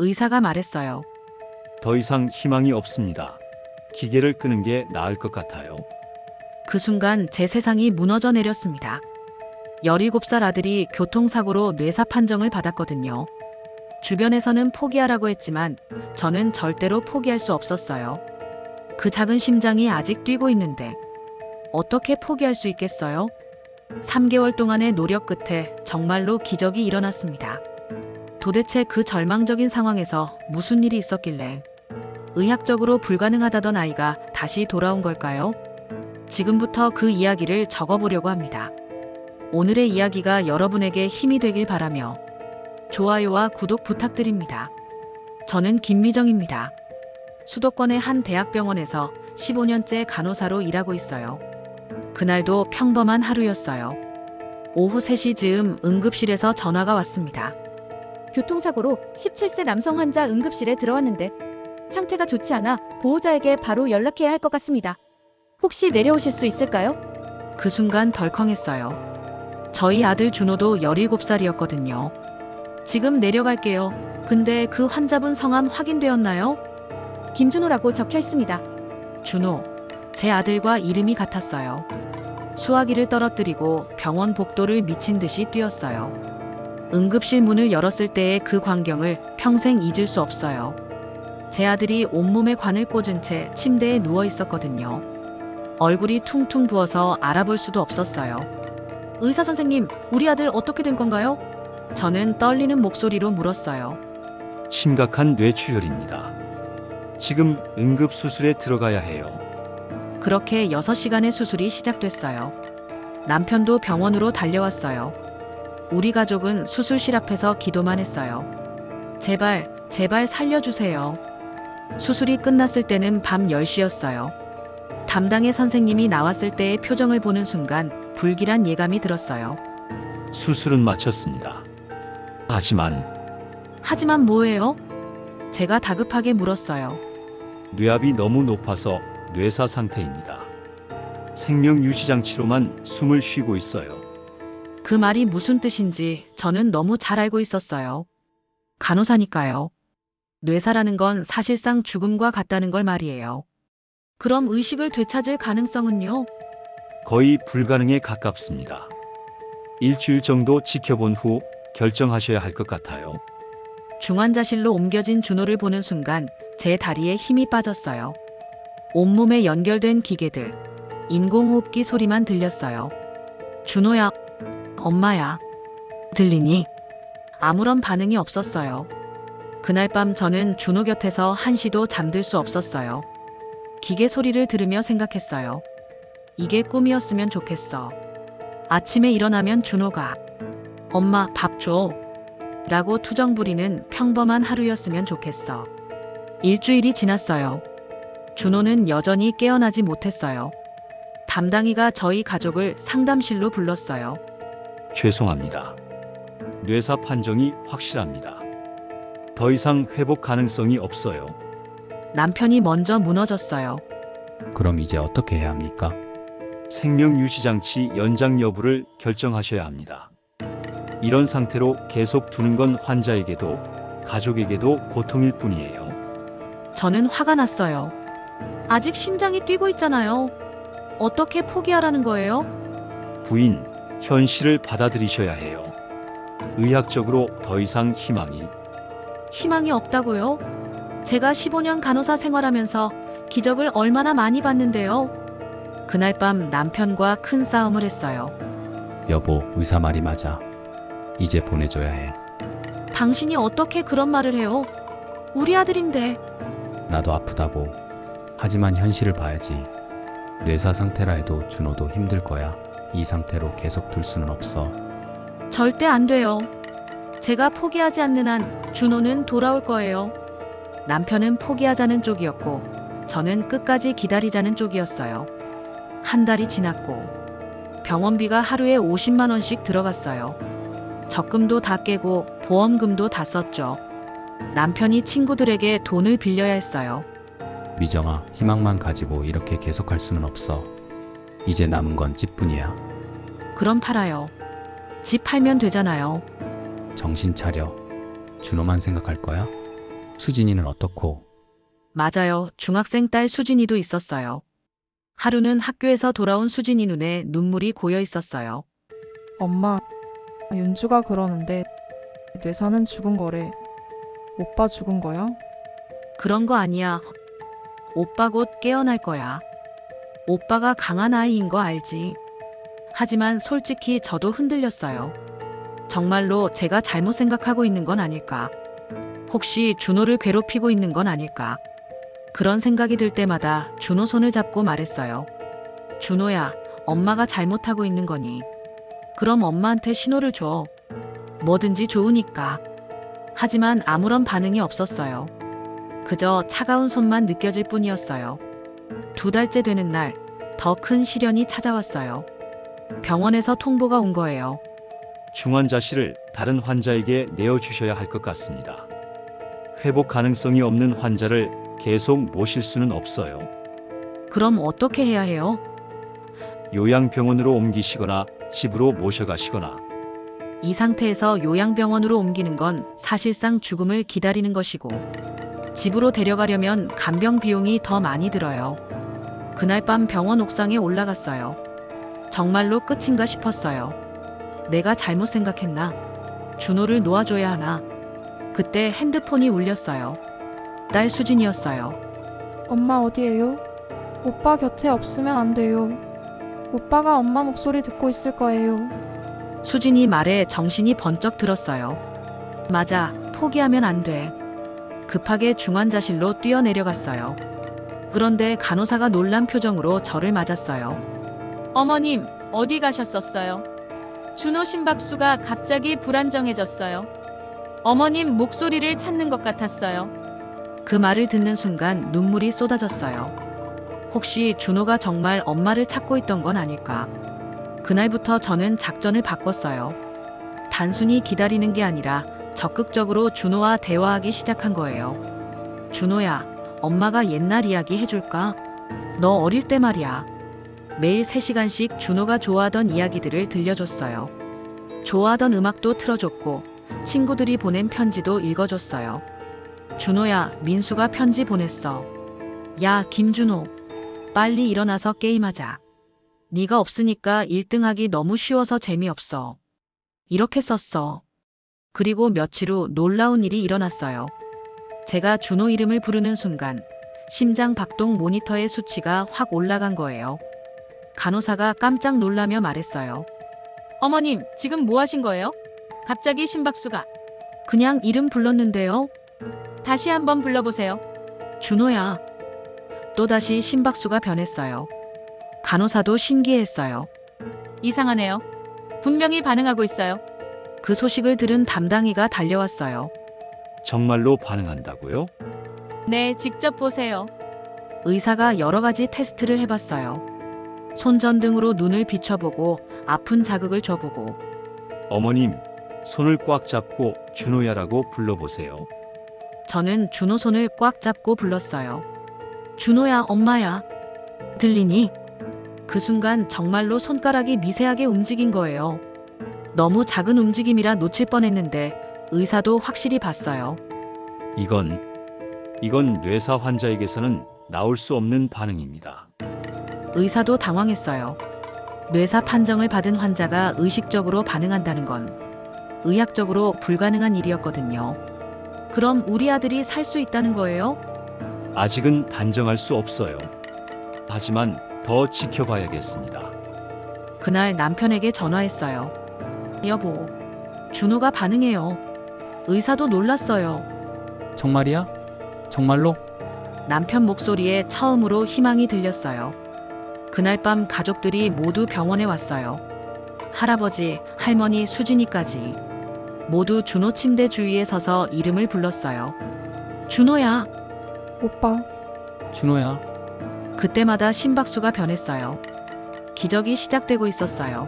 의사가 말했어요. 더 이상 희망이 없습니다. 기계를 끄는 게 나을 것 같아요. 그 순간 제 세상이 무너져 내렸습니다. 17살 아들이 교통사고로 뇌사 판정을 받았거든요. 주변에서는 포기하라고 했지만 저는 절대로 포기할 수 없었어요. 그 작은 심장이 아직 뛰고 있는데 어떻게 포기할 수 있겠어요? 3개월 동안의 노력 끝에 정말로 기적이 일어났습니다. 도대체 그 절망적인 상황에서 무슨 일이 있었길래 의학적으로 불가능하다던 아이가 다시 돌아온 걸까요? 지금부터 그 이야기를 적어보려고 합니다. 오늘의 이야기가 여러분에게 힘이 되길 바라며 좋아요와 구독 부탁드립니다. 저는 김미정입니다. 수도권의 한 대학병원에서 15년째 간호사로 일하고 있어요. 그날도 평범한 하루였어요. 오후 3시 즈음 응급실에서 전화가 왔습니다. 교통사고로 17세 남성 환자 응급실에 들어왔는데 상태가 좋지 않아 보호자에게 바로 연락해야 할 것 같습니다. 혹시 내려오실 수 있을까요? 그 순간 덜컹했어요. 저희 아들 준호도 17살이었거든요. 지금 내려갈게요. 근데 그 환자분 성함 확인되었나요? 김준호라고 적혀 있습니다. 준호. 제 아들과 이름이 같았어요. 수화기를 떨어뜨리고 병원 복도를 미친 듯이 뛰었어요. 응급실 문을 열었을 때의 그 광경을 평생 잊을 수 없어요. 제 아들이 온몸에 관을 꽂은 채 침대에 누워 있었거든요. 얼굴이 퉁퉁 부어서 알아볼 수도 없었어요. 의사 선생님, 우리 아들 어떻게 된 건가요? 저는 떨리는 목소리로 물었어요. 심각한 뇌출혈입니다. 지금 응급수술에 들어가야 해요. 그렇게 6시간의 수술이 시작됐어요. 남편도 병원으로 달려왔어요. 우리 가족은 수술실 앞에서 기도만 했어요. 제발, 제발 살려주세요. 수술이 끝났을 때는 밤 10시였어요. 담당의 선생님이 나왔을 때의 표정을 보는 순간 불길한 예감이 들었어요. 수술은 마쳤습니다. 하지만 뭐예요? 제가 다급하게 물었어요. 뇌압이 너무 높아서 뇌사 상태입니다. 생명 유지 장치로만 숨을 쉬고 있어요. 그 말이 무슨 뜻인지 저는 너무 잘 알고 있었어요. 간호사니까요. 뇌사라는 건 사실상 죽음과 같다는 걸 말이에요. 그럼 의식을 되찾을 가능성은요? 거의 불가능에 가깝습니다. 일주일 정도 지켜본 후 결정하셔야 할 것 같아요. 중환자실로 옮겨진 준호를 보는 순간 제 다리에 힘이 빠졌어요. 온몸에 연결된 기계들, 인공호흡기 소리만 들렸어요. 준호야, 엄마야, 들리니? 아무런 반응이 없었어요. 그날 밤 저는 준호 곁에서 한시도 잠들 수 없었어요. 기계 소리를 들으며 생각했어요. 이게 꿈이었으면 좋겠어. 아침에 일어나면 준호가 엄마 밥 줘 라고 투정 부리는 평범한 하루였으면 좋겠어. 일주일이 지났어요. 준호는 여전히 깨어나지 못했어요. 담당이가 저희 가족을 상담실로 불렀어요. 죄송합니다. 뇌사 판정이 확실합니다. 더 이상 회복 가능성이 없어요. 남편이 먼저 무너졌어요. 그럼 이제 어떻게 해야 합니까? 생명 유지 장치 연장 여부를 결정하셔야 합니다. 이런 상태로 계속 두는 건 환자에게도 가족에게도 고통일 뿐이에요. 저는 화가 났어요. 아직 심장이 뛰고 있잖아요. 어떻게 포기하라는 거예요? 부인, 현실을 받아들이셔야 해요. 의학적으로 더 이상 희망이 없다고요? 제가 15년 간호사 생활하면서 기적을 얼마나 많이 봤는데요. 그날 밤 남편과 큰 싸움을 했어요. 여보, 의사 말이 맞아. 이제 보내줘야 해. 당신이 어떻게 그런 말을 해요? 우리 아들인데. 나도 아프다고. 하지만 현실을 봐야지. 뇌사 상태라 해도 준호도 힘들 거야. 이 상태로 계속 둘 수는 없어. 절대 안 돼요. 제가 포기하지 않는 한 준호는 돌아올 거예요. 남편은 포기하자는 쪽이었고 저는 끝까지 기다리자는 쪽이었어요. 한 달이 지났고 병원비가 하루에 50만 원씩 들어갔어요. 적금도 다 깨고 보험금도 다 썼죠. 남편이 친구들에게 돈을 빌려야 했어요. 미정아, 희망만 가지고 이렇게 계속할 수는 없어. 이제 남은 건 집뿐이야. 그럼 팔아요. 집 팔면 되잖아요. 정신 차려. 준호만 생각할 거야? 수진이는 어떻고? 맞아요. 중학생 딸 수진이도 있었어요. 하루는 학교에서 돌아온 수진이 눈에 눈물이 고여 있었어요. 엄마, 윤주가 그러는데 뇌사는 죽은 거래. 오빠 죽은 거야? 그런 거 아니야. 오빠 곧 깨어날 거야. 오빠가 강한 아이인 거 알지? 하지만 솔직히 저도 흔들렸어요. 정말로 제가 잘못 생각하고 있는 건 아닐까? 혹시 준호를 괴롭히고 있는 건 아닐까? 그런 생각이 들 때마다 준호 손을 잡고 말했어요. 준호야, 엄마가 잘못하고 있는 거니? 그럼 엄마한테 신호를 줘. 뭐든지 좋으니까. 하지만 아무런 반응이 없었어요. 그저 차가운 손만 느껴질 뿐이었어요. 2달째 되는 날, 더 큰 시련이 찾아왔어요. 병원에서 통보가 온 거예요. 중환자실을 다른 환자에게 내어주셔야 할 것 같습니다. 회복 가능성이 없는 환자를 계속 모실 수는 없어요. 그럼 어떻게 해야 해요? 요양병원으로 옮기시거나 집으로 모셔가시거나. 이 상태에서 요양병원으로 옮기는 건 사실상 죽음을 기다리는 것이고, 집으로 데려가려면 간병 비용이 더 많이 들어요. 그날 밤 병원 옥상에 올라갔어요. 정말로 끝인가 싶었어요. 내가 잘못 생각했나? 준호를 놓아줘야 하나? 그때 핸드폰이 울렸어요. 딸 수진이었어요. 엄마 어디에요? 오빠 곁에 없으면 안 돼요. 오빠가 엄마 목소리 듣고 있을 거예요. 수진이 말에 정신이 번쩍 들었어요. 맞아, 포기하면 안 돼. 급하게 중환자실로 뛰어내려갔어요. 그런데 간호사가 놀란 표정으로 저를 맞았어요. 어머님, 어디 가셨었어요? 준호 심박수가 갑자기 불안정해졌어요. 어머님 목소리를 찾는 것 같았어요. 그 말을 듣는 순간 눈물이 쏟아졌어요. 혹시 준호가 정말 엄마를 찾고 있던 건 아닐까? 그날부터 저는 작전을 바꿨어요. 단순히 기다리는 게 아니라 적극적으로 준호와 대화하기 시작한 거예요. 준호야, 엄마가 옛날 이야기 해줄까? 너 어릴 때 말이야. 매일 3시간씩 준호가 좋아하던 이야기들을 들려줬어요. 좋아하던 음악도 틀어줬고 친구들이 보낸 편지도 읽어줬어요. 준호야, 민수가 편지 보냈어. 야, 김준호. 빨리 일어나서 게임하자. 네가 없으니까 1등하기 너무 쉬워서 재미없어. 이렇게 썼어. 그리고 며칠 후 놀라운 일이 일어났어요. 제가 준호 이름을 부르는 순간 심장 박동 모니터의 수치가 확 올라간 거예요. 간호사가 깜짝 놀라며 말했어요. 어머님, 지금 뭐 하신 거예요? 갑자기 심박수가. 그냥 이름 불렀는데요. 다시 한번 불러보세요. 준호야. 또다시 심박수가 변했어요. 간호사도 신기했어요. 이상하네요. 분명히 반응하고 있어요. 그 소식을 들은 담당이가 달려왔어요. 정말로 반응한다고요? 네, 직접 보세요. 의사가 여러 가지 테스트를 해봤어요. 손전등으로 눈을 비춰보고 아픈 자극을 줘보고. 어머님, 손을 꽉 잡고 준호야라고 불러보세요. 저는 준호 손을 꽉 잡고 불렀어요. 준호야, 엄마야. 들리니? 그 순간 정말로 손가락이 미세하게 움직인 거예요. 너무 작은 움직임이라 놓칠 뻔했는데 의사도 확실히 봤어요. 이건 뇌사 환자에게서는 나올 수 없는 반응입니다. 의사도 당황했어요. 뇌사 판정을 받은 환자가 의식적으로 반응한다는 건 의학적으로 불가능한 일이었거든요. 그럼 우리 아들이 살 수 있다는 거예요? 아직은 단정할 수 없어요. 하지만 더 지켜봐야겠습니다. 그날 남편에게 전화했어요. 여보, 준호가 반응해요. 의사도 놀랐어요. 정말이야? 정말로? 남편 목소리에 처음으로 희망이 들렸어요. 그날 밤 가족들이 모두 병원에 왔어요. 할아버지, 할머니, 수진이까지. 모두 준호 침대 주위에 서서 이름을 불렀어요. 준호야. 오빠, 준호야. 그때마다 심박수가 변했어요. 기적이 시작되고 있었어요.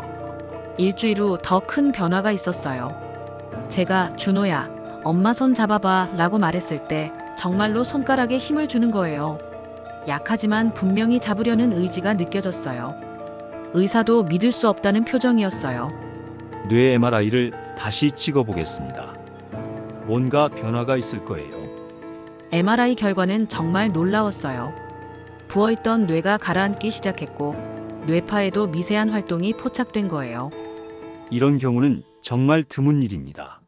일주일 후 더 큰 변화가 있었어요. 제가 준호야, 엄마 손 잡아봐 라고 말했을 때 정말로 손가락에 힘을 주는 거예요. 약하지만 분명히 잡으려는 의지가 느껴졌어요. 의사도 믿을 수 없다는 표정이었어요. 뇌 MRI를 다시 찍어보겠습니다. 뭔가 변화가 있을 거예요. MRI 결과는 정말 놀라웠어요. 부어있던 뇌가 가라앉기 시작했고 뇌파에도 미세한 활동이 포착된 거예요. 이런 경우는 정말 드문 일입니다.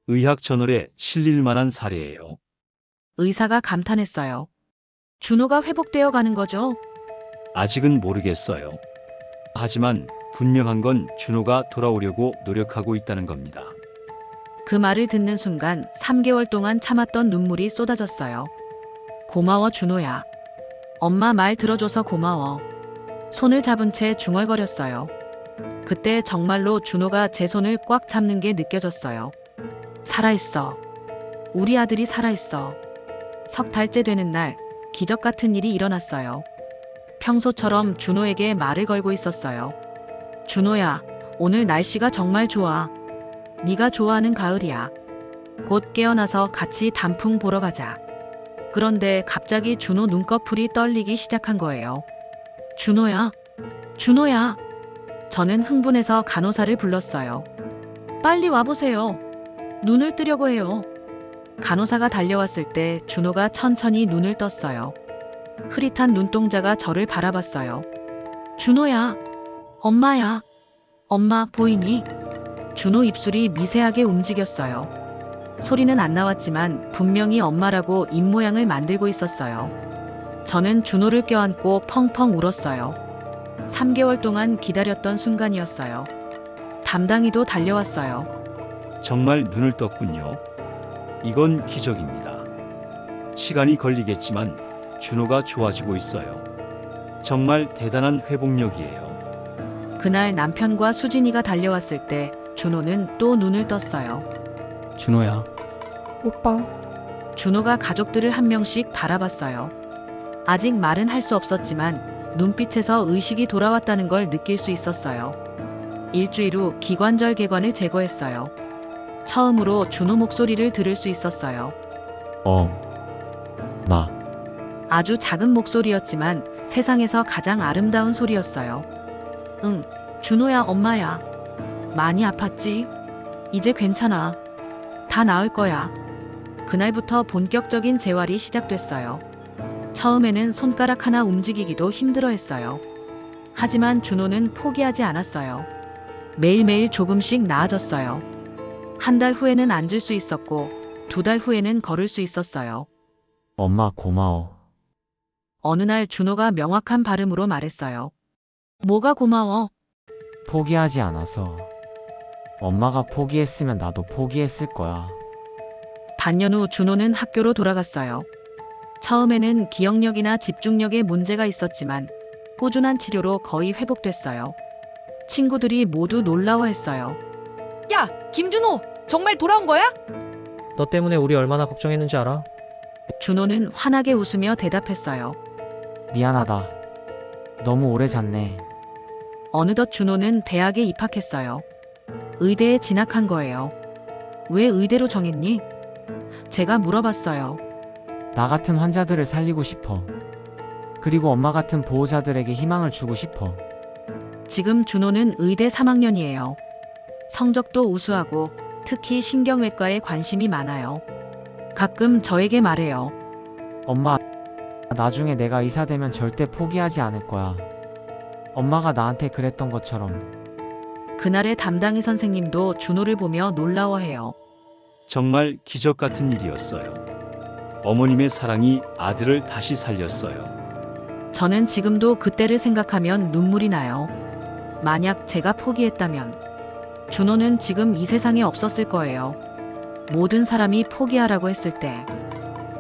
의학 저널에 실릴 만한 사례예요. 의사가 감탄했어요. 준호가 회복되어 가는 거죠? 아직은 모르겠어요. 하지만 분명한 건 준호가 돌아오려고 노력하고 있다는 겁니다. 그 말을 듣는 순간 3개월 동안 참았던 눈물이 쏟아졌어요. 고마워 준호야. 엄마 말 들어줘서 고마워. 손을 잡은 채 중얼거렸어요. 그때 정말로 준호가 제 손을 꽉 잡는 게 느껴졌어요. 살아있어. 우리 아들이 살아있어. 석 달째 되는 날 기적 같은 일이 일어났어요. 평소처럼 준호에게 말을 걸고 있었어요. 준호야, 오늘 날씨가 정말 좋아. 네가 좋아하는 가을이야. 곧 깨어나서 같이 단풍 보러 가자. 그런데 갑자기 준호 눈꺼풀이 떨리기 시작한 거예요. 준호야, 준호야. 저는 흥분해서 간호사를 불렀어요. 빨리 와보세요. 눈을 뜨려고 해요. 간호사가 달려왔을 때 준호가 천천히 눈을 떴어요. 흐릿한 눈동자가 저를 바라봤어요. 준호야, 엄마야. 엄마 보이니? 준호 입술이 미세하게 움직였어요. 소리는 안 나왔지만 분명히 엄마라고 입모양을 만들고 있었어요. 저는 준호를 껴안고 펑펑 울었어요. 3개월 동안 기다렸던 순간이었어요. 담당이도 달려왔어요. 정말 눈을 떴군요. 이건 기적입니다. 시간이 걸리겠지만 준호가 좋아지고 있어요. 정말 대단한 회복력이에요. 그날 남편과 수진이가 달려왔을 때 준호는 또 눈을 떴어요. 준호야, 오빠, 준호가 가족들을 한 명씩 바라봤어요. 아직 말은 할 수 없었지만 눈빛에서 의식이 돌아왔다는 걸 느낄 수 있었어요. 일주일 후 기관절 개관을 제거했어요. 처음으로 준호 목소리를 들을 수 있었어요. 나, 아주 작은 목소리였지만 세상에서 가장 아름다운 소리였어요. 응, 준호야, 엄마야. 많이 아팠지? 이제 괜찮아. 다 나을 거야. 그날부터 본격적인 재활이 시작됐어요. 처음에는 손가락 하나 움직이기도 힘들어했어요. 하지만 준호는 포기하지 않았어요. 매일매일 조금씩 나아졌어요. 한 달 후에는 앉을 수 있었고 2달 후에는 걸을 수 있었어요. 엄마 고마워. 어느 날 준호가 명확한 발음으로 말했어요. 뭐가 고마워? 포기하지 않아서. 엄마가 포기했으면 나도 포기했을 거야. 반년 후 준호는 학교로 돌아갔어요. 처음에는 기억력이나 집중력에 문제가 있었지만 꾸준한 치료로 거의 회복됐어요. 친구들이 모두 놀라워했어요. 야, 김준호, 정말 돌아온 거야? 너 때문에 우리 얼마나 걱정했는지 알아? 준호는 환하게 웃으며 대답했어요. 미안하다. 너무 오래 잤네. 어느덧 준호는 대학에 입학했어요. 의대에 진학한 거예요. 왜 의대로 정했니? 제가 물어봤어요. 나 같은 환자들을 살리고 싶어. 그리고 엄마 같은 보호자들에게 희망을 주고 싶어. 지금 준호는 의대 3학년이에요. 성적도 우수하고 특히 신경외과에 관심이 많아요. 가끔 저에게 말해요. 엄마, 나중에 내가 의사 되면 절대 포기하지 않을 거야. 엄마가 나한테 그랬던 것처럼. 그날의 담당의 선생님도 준호를 보며 놀라워해요. 정말 기적 같은 일이었어요. 어머님의 사랑이 아들을 다시 살렸어요. 저는 지금도 그때를 생각하면 눈물이 나요. 만약 제가 포기했다면 준호는 지금 이 세상에 없었을 거예요. 모든 사람이 포기하라고 했을 때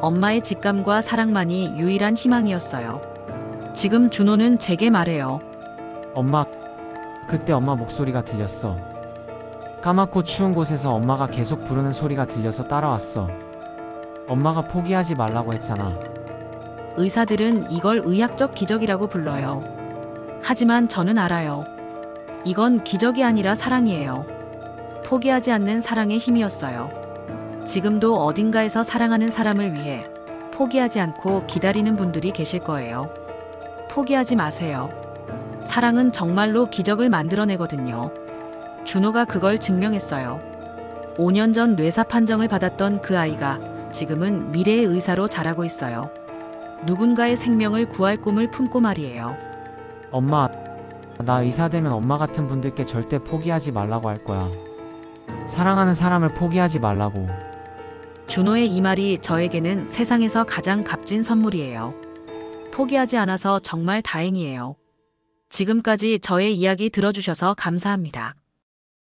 엄마의 직감과 사랑만이 유일한 희망이었어요. 지금 준호는 제게 말해요. 엄마, 그때 엄마 목소리가 들렸어. 까맣고 추운 곳에서 엄마가 계속 부르는 소리가 들려서 따라왔어. 엄마가 포기하지 말라고 했잖아. 의사들은 이걸 의학적 기적이라고 불러요. 하지만 저는 알아요. 이건 기적이 아니라 사랑이에요. 포기하지 않는 사랑의 힘이었어요. 지금도 어딘가에서 사랑하는 사람을 위해 포기하지 않고 기다리는 분들이 계실 거예요. 포기하지 마세요. 사랑은 정말로 기적을 만들어내거든요. 준호가 그걸 증명했어요. 5년 전 뇌사 판정을 받았던 그 아이가 지금은 미래의 의사로 자라고 있어요. 누군가의 생명을 구할 꿈을 품고 말이에요. 엄마, 나 의사 되면 엄마 같은 분들께 절대 포기하지 말라고 할 거야. 사랑하는 사람을 포기하지 말라고. 준호의 이 말이 저에게는 세상에서 가장 값진 선물이에요. 포기하지 않아서 정말 다행이에요. 지금까지 저의 이야기 들어주셔서 감사합니다.